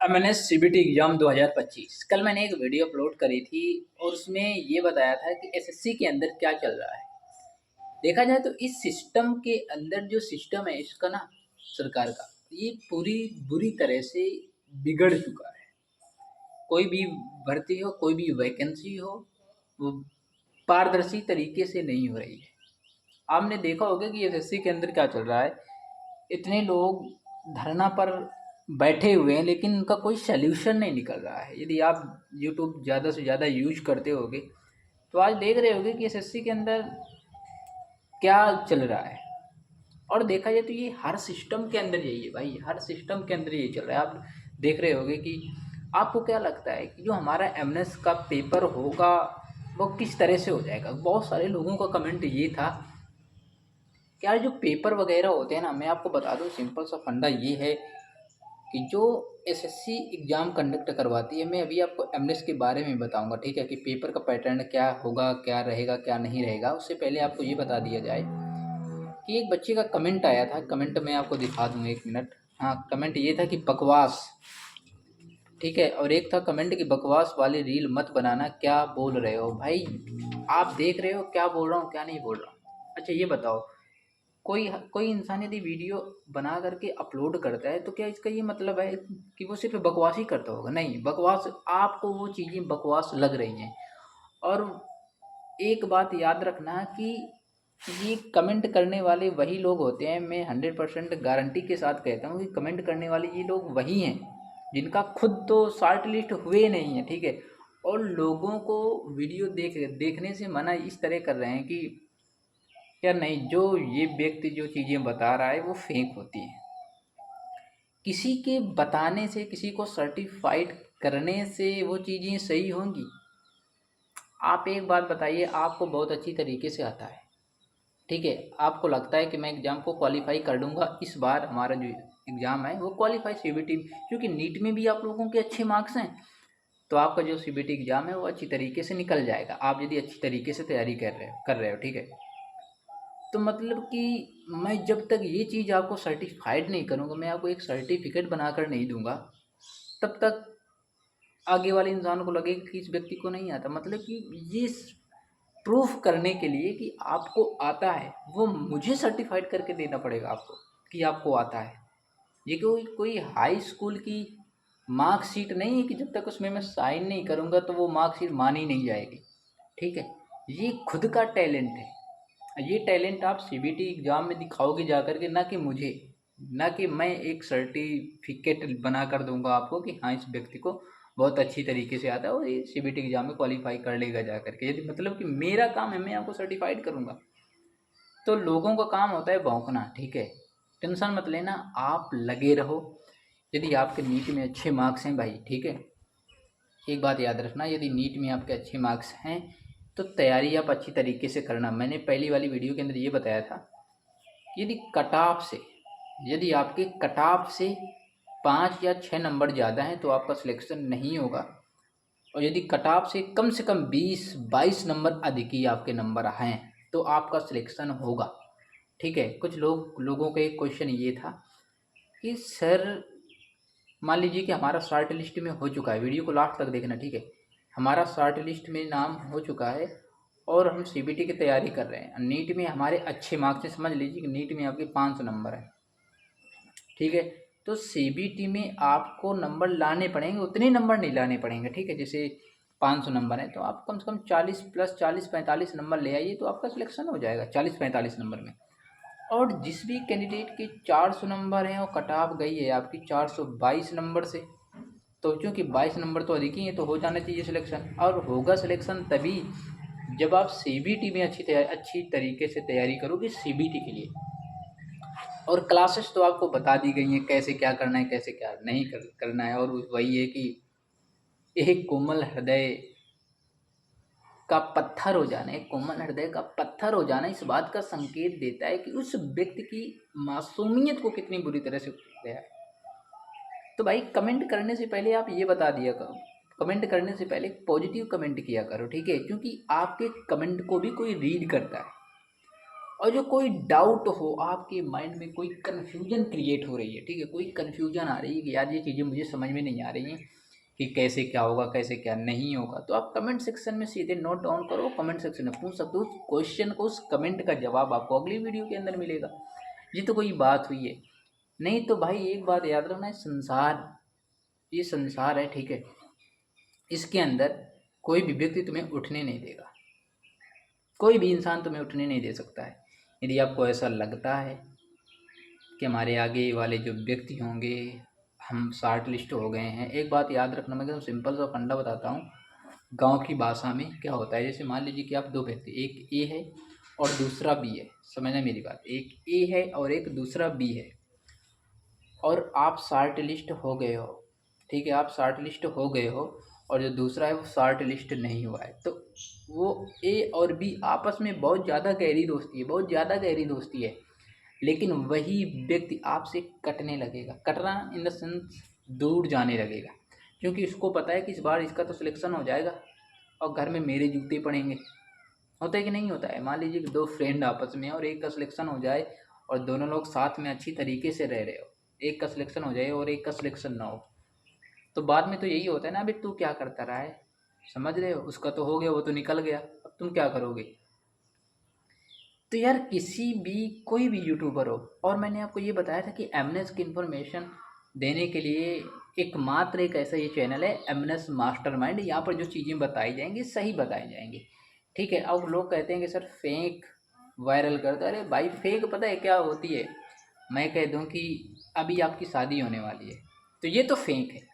MNS CBT exam 2025। कल मैंने एक वीडियो अपलोड करी थी और उसमें ये बताया था कि एसएससी के अंदर क्या चल रहा है। देखा जाए तो इस सिस्टम के अंदर जो सिस्टम है इसका ना, सरकार का, ये पूरी बुरी तरह से बिगड़ चुका है। कोई भी भर्ती हो, कोई भी वैकेंसी हो, वो पारदर्शी तरीके से नहीं हो रही है। आपने देखा होगा कि एसएससी के अंदर क्या चल रहा है। इतने लोग धरना पर बैठे हुए हैं लेकिन उनका कोई सल्यूशन नहीं निकल रहा है। यदि आप यूट्यूब ज़्यादा से ज़्यादा यूज करते होगे तो आज देख रहे होगे कि एसएससी के अंदर क्या चल रहा है। और देखा जाए तो ये हर सिस्टम के अंदर यही है भाई, हर सिस्टम के अंदर यही चल रहा है। आप देख रहे होगे कि आपको क्या लगता है कि जो हमारा एमएनएस का पेपर होगा वो किस तरह से हो जाएगा। बहुत सारे लोगों का कमेंट ये था कि यार जो पेपर वगैरह होते हैं ना, मैं आपको बता दूं सिंपल सा फंडा ये है कि जो एसएससी एग्ज़ाम कंडक्ट करवाती है, मैं अभी आपको एमनेस के बारे में बताऊंगा, ठीक है, कि पेपर का पैटर्न क्या होगा, क्या रहेगा, क्या नहीं रहेगा। उससे पहले आपको ये बता दिया जाए कि एक बच्चे का कमेंट आया था। कमेंट मैं आपको दिखा दूँ, एक मिनट। हाँ, कमेंट ये था कि बकवास, ठीक है, और एक था कमेंट कि बकवास वाली रील मत बनाना, क्या बोल रहे हो भाई। आप देख रहे हो क्या बोल रहा हूँ, क्या नहीं बोल रहा हूँ। अच्छा ये बताओ, कोई कोई इंसान यदि वीडियो बना करके अपलोड करता है तो क्या इसका ये मतलब है कि वो सिर्फ बकवास ही करता होगा? नहीं, बकवास, आपको वो चीज़ें बकवास लग रही हैं। और एक बात याद रखना कि ये कमेंट करने वाले वही लोग होते हैं, मैं 100% गारंटी के साथ कहता हूँ कि कमेंट करने वाले ये लोग वही हैं जिनका खुद तो शॉर्ट लिस्ट हुए नहीं है, ठीक है, और लोगों को वीडियो देखने से मना इस तरह कर रहे हैं कि या नहीं, जो ये व्यक्ति जो चीज़ें बता रहा है वो फेक होती है। किसी के बताने से, किसी को सर्टिफाइड करने से वो चीज़ें सही होंगी? आप एक बात बताइए, आपको बहुत अच्छी तरीके से आता है, ठीक है, आपको लगता है कि मैं एग्ज़ाम को क्वालिफाई कर लूँगा, इस बार हमारा जो एग्ज़ाम है वो क्वालिफाई सीबीटी, क्योंकि नीट में भी आप लोगों के अच्छे मार्क्स हैं, तो आपका जो सीबीटी एग्ज़ाम है वो अच्छी तरीके से निकल जाएगा, आप यदि अच्छी तरीके से तैयारी कर रहे हो, ठीक है। तो मतलब कि मैं जब तक ये चीज़ आपको सर्टिफाइड नहीं करूँगा, मैं आपको एक सर्टिफिकेट बनाकर नहीं दूंगा, तब तक आगे वाले इंसान को लगेगा कि इस व्यक्ति को नहीं आता। मतलब कि ये प्रूफ करने के लिए कि आपको आता है, वो मुझे सर्टिफाइड करके देना पड़ेगा आपको कि आपको आता है। ये कोई कोई हाई स्कूल की मार्कशीट नहीं है कि जब तक उसमें मैं साइन नहीं करूँगा तो वो मार्कशीट मानी नहीं जाएगी, ठीक है। ये खुद का टैलेंट है। ये टैलेंट आप सीबीटी एग्ज़ाम में दिखाओगे जा कर के, ना कि मुझे, ना कि मैं एक सर्टिफिकेट बना कर दूंगा आपको कि हाँ इस व्यक्ति को बहुत अच्छी तरीके से आता है और ये सीबीटी एग्ज़ाम में क्वालिफाई कर लेगा जा कर के। यदि मतलब कि मेरा काम है, मैं आपको सर्टिफाइड करूँगा, तो लोगों का काम होता है भौंकना, ठीक है। टेंशन मत लेना, आप लगे रहो। यदि आपके नीट में अच्छे मार्क्स हैं भाई, ठीक है, एक बात याद रखना, यदि नीट में आपके अच्छे मार्क्स हैं तो तैयारी आप अच्छी तरीके से करना। मैंने पहली वाली वीडियो के अंदर ये बताया था, यदि कट ऑफ से, यदि आपके कट ऑफ से 5 या 6 नंबर ज़्यादा हैं तो आपका सिलेक्शन नहीं होगा, और यदि कट ऑफ से कम 20-22 नंबर अधिक ही आपके नंबर हैं तो आपका सिलेक्शन होगा, ठीक है। कुछ लोगों का एक क्वेश्चन ये था कि सर, मान लीजिए कि हमारा शॉर्ट लिस्ट में हो चुका है, वीडियो को लास्ट तक देखना, ठीक है, हमारा शॉर्ट लिस्ट में नाम हो चुका है और हम सीबीटी की तैयारी कर रहे हैं, नीट में हमारे अच्छे मार्क्स हैं, समझ लीजिए कि नीट में आपके 500 नंबर हैं, ठीक है, तो सीबीटी में आपको नंबर लाने पड़ेंगे, उतने नंबर नहीं लाने पड़ेंगे, ठीक है। जैसे 500 नंबर है तो आप कम से कम 40 प्लस 40-45 नंबर ले आइए तो आपका सिलेक्शन हो जाएगा 40-45 नंबर में। और जिस भी कैंडिडेट के 400 नंबर हैं और कट ऑफ गई है आपकी 422 नंबर से, तो चूँकि 22 नंबर तो अधिक ही है तो हो जाना चाहिए सिलेक्शन, और होगा सिलेक्शन तभी जब आप सीबीटी में अच्छी तरीके से तैयारी करोगे सीबीटी के लिए। और क्लासेस तो आपको बता दी गई हैं कैसे क्या करना है, कैसे क्या नहीं करना है। और वही है कि एक कोमल हृदय का पत्थर हो जाना, एक कोमल हृदय का पत्थर हो जाना इस बात का संकेत देता है कि उस व्यक्ति की मासूमियत को कितनी बुरी तरह से गया है। तो भाई कमेंट करने से पहले आप ये बता दिया करो, कमेंट करने से पहले पॉजिटिव कमेंट किया करो, ठीक है, क्योंकि आपके कमेंट को भी कोई रीड करता है। और जो कोई डाउट हो आपके माइंड में, कोई कन्फ्यूजन क्रिएट हो रही है, ठीक है, कोई कन्फ्यूजन आ रही है कि यार ये चीज़ें मुझे समझ में नहीं आ रही हैं कि कैसे क्या होगा कैसे क्या नहीं होगा, तो आप कमेंट सेक्शन में सीधे नोट डाउन करो, कमेंट सेक्शन में पूछ सकते हो उस क्वेश्चन को, उस कमेंट का जवाब आपको अगली वीडियो के अंदर मिलेगा। ये तो कोई बात हुई है। नहीं तो भाई एक बात याद रखना, ये संसार है, ठीक है, इसके अंदर कोई भी व्यक्ति तुम्हें उठने नहीं देगा, कोई भी इंसान तुम्हें उठने नहीं दे सकता है। यदि आपको ऐसा लगता है कि हमारे आगे वाले जो व्यक्ति होंगे हम शॉर्ट लिस्ट हो गए हैं, एक बात याद रखना, मैं एकदम सिंपल सा फंडा बताता हूँ। गांव की भाषा में क्या होता है, जैसे मान लीजिए कि आप दो व्यक्ति, एक ए है और दूसरा बी है, समझना मेरी बात, एक ए है और एक दूसरा बी है, और आप शॉर्ट लिस्ट हो गए हो, ठीक है, आप शॉर्ट लिस्ट हो गए हो और जो दूसरा है वो शॉर्ट लिस्ट नहीं हुआ है, तो वो ए और बी आपस में बहुत ज़्यादा गहरी दोस्ती है, बहुत ज़्यादा गहरी दोस्ती है, लेकिन वही व्यक्ति आपसे कटने लगेगा, कटना इन द सेंस दूर जाने लगेगा, क्योंकि इसको पता है कि इस बार इसका तो सिलेक्शन हो जाएगा और घर में मेरे जूते पड़ेंगे। होता है कि नहीं होता है? मान लीजिए कि दो फ्रेंड आपस में और एक का सिलेक्शन हो जाए और दोनों लोग साथ में अच्छी तरीके से रह रहे हो, एक का सिलेक्शन हो जाए और एक का सिलेक्शन ना हो, तो बाद में तो यही होता है ना, अभी तू क्या करता रहा है, समझ रहे हो, उसका तो हो गया, वो तो निकल गया, अब तुम क्या करोगे। तो यार किसी भी, कोई भी यूट्यूबर हो, और मैंने आपको ये बताया था कि एमनेस की इन्फॉर्मेशन देने के लिए एकमात्र एक ऐसा ये चैनल है एमनेस मास्टरमाइंड, यहाँ पर जो चीज़ें बताई जाएंगी सही बताई जाएंगी, ठीक है। अब लोग कहते हैं कि सर फेक वायरल करता, अरे भाई फेक पता है क्या होती है, मैं कह दूं कि अभी आपकी शादी होने वाली है तो ये तो फेक है,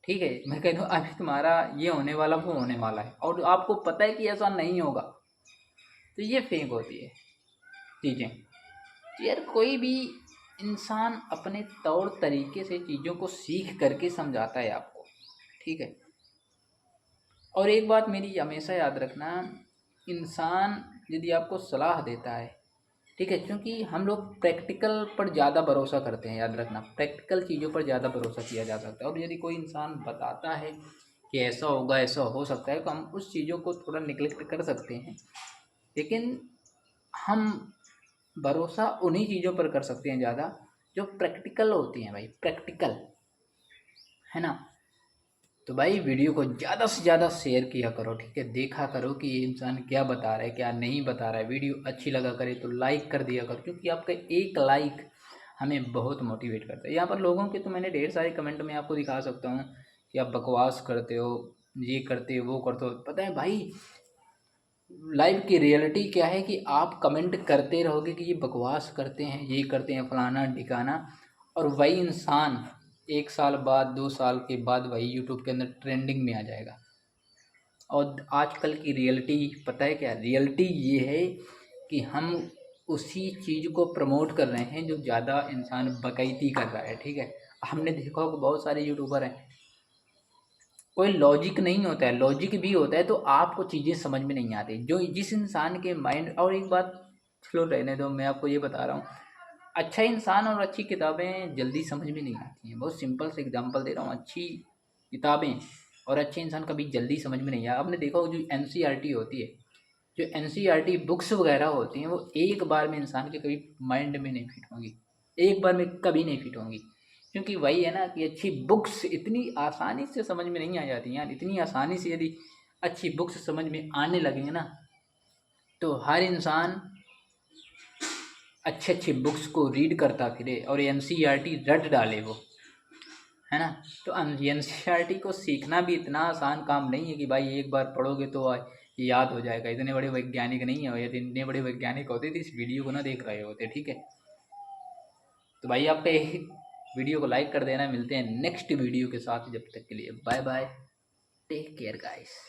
ठीक है, मैं कह दूं अभी तुम्हारा ये होने वाला वो होने वाला है और आपको पता है कि ऐसा नहीं होगा, तो ये फेक होती है चीज़ें। तो यार कोई भी इंसान अपने तौर तरीके से चीज़ों को सीख करके समझाता है आपको, ठीक है। और एक बात मेरी हमेशा याद रखना, इंसान यदि आपको सलाह देता है, ठीक है, क्योंकि हम लोग प्रैक्टिकल पर ज़्यादा भरोसा करते हैं, याद रखना प्रैक्टिकल चीज़ों पर ज़्यादा भरोसा किया जा सकता है, और यदि कोई इंसान बताता है कि ऐसा होगा ऐसा हो सकता है तो हम उस चीज़ों को थोड़ा निगलेक्ट कर सकते हैं, लेकिन हम भरोसा उन्हीं चीज़ों पर कर सकते हैं ज़्यादा जो प्रैक्टिकल होती हैं, भाई प्रैक्टिकल, है ना। तो भाई वीडियो को ज़्यादा से ज़्यादा शेयर किया करो, ठीक है, देखा करो कि ये इंसान क्या बता रहा है क्या नहीं बता रहा है, वीडियो अच्छी लगा करे तो लाइक कर दिया करो, क्योंकि आपका एक लाइक हमें बहुत मोटिवेट करता है। यहाँ पर लोगों के तो मैंने ढेर सारे कमेंट में आपको दिखा सकता हूँ कि आप बकवास करते हो, ये करते हो वो करते हो, पता है भाई लाइव की रियलिटी क्या है कि आप कमेंट करते रहोगे कि ये बकवास करते हैं, ये करते हैं, फलाना ढिकाना, और वही इंसान 1 साल बाद 2 साल के बाद वही यूट्यूब के अंदर ट्रेंडिंग में आ जाएगा। और आजकल की रियलिटी पता है क्या, रियलिटी ये है कि हम उसी चीज़ को प्रमोट कर रहे हैं जो ज़्यादा इंसान बकैती कर रहा है, ठीक है। हमने देखा होगा बहुत सारे यूट्यूबर हैं, कोई लॉजिक नहीं होता है, लॉजिक भी होता है तो आपको चीज़ें समझ में नहीं आती, जो जिस इंसान के माइंड, और एक बात चलो रहने दो, मैं आपको ये बता रहा हूँ, अच्छा इंसान और अच्छी किताबें जल्दी समझ में नहीं आती हैं, बहुत सिंपल से एग्जांपल दे रहा हूँ, अच्छी किताबें और अच्छे इंसान कभी जल्दी समझ में नहीं आया। आपने देखा हो जो एनसीईआरटी होती है, जो एनसीईआरटी बुक्स वगैरह होती हैं, वो एक बार में इंसान के कभी माइंड में नहीं फिट होंगी, एक बार में कभी नहीं फिट होंगी, क्योंकि वही है ना कि अच्छी बुक्स इतनी आसानी से समझ में नहीं आ जाती यार, इतनी आसानी से यदि अच्छी बुक्स समझ में आने लगेंगे ना तो हर इंसान अच्छे अच्छे बुक्स को रीड करता फिरे और एनसीईआरटी रट डाले वो, है ना। तो एनसीईआरटी को सीखना भी इतना आसान काम नहीं है कि भाई एक बार पढ़ोगे तो याद हो जाएगा, इतने बड़े वैज्ञानिक नहीं है, यदि इतने बड़े वैज्ञानिक होते तो इस वीडियो को ना देख रहे होते, ठीक है। तो भाई आपका वीडियो को लाइक कर देना, मिलते हैं नेक्स्ट वीडियो के साथ, जब तक के लिए bye bye, take care guys.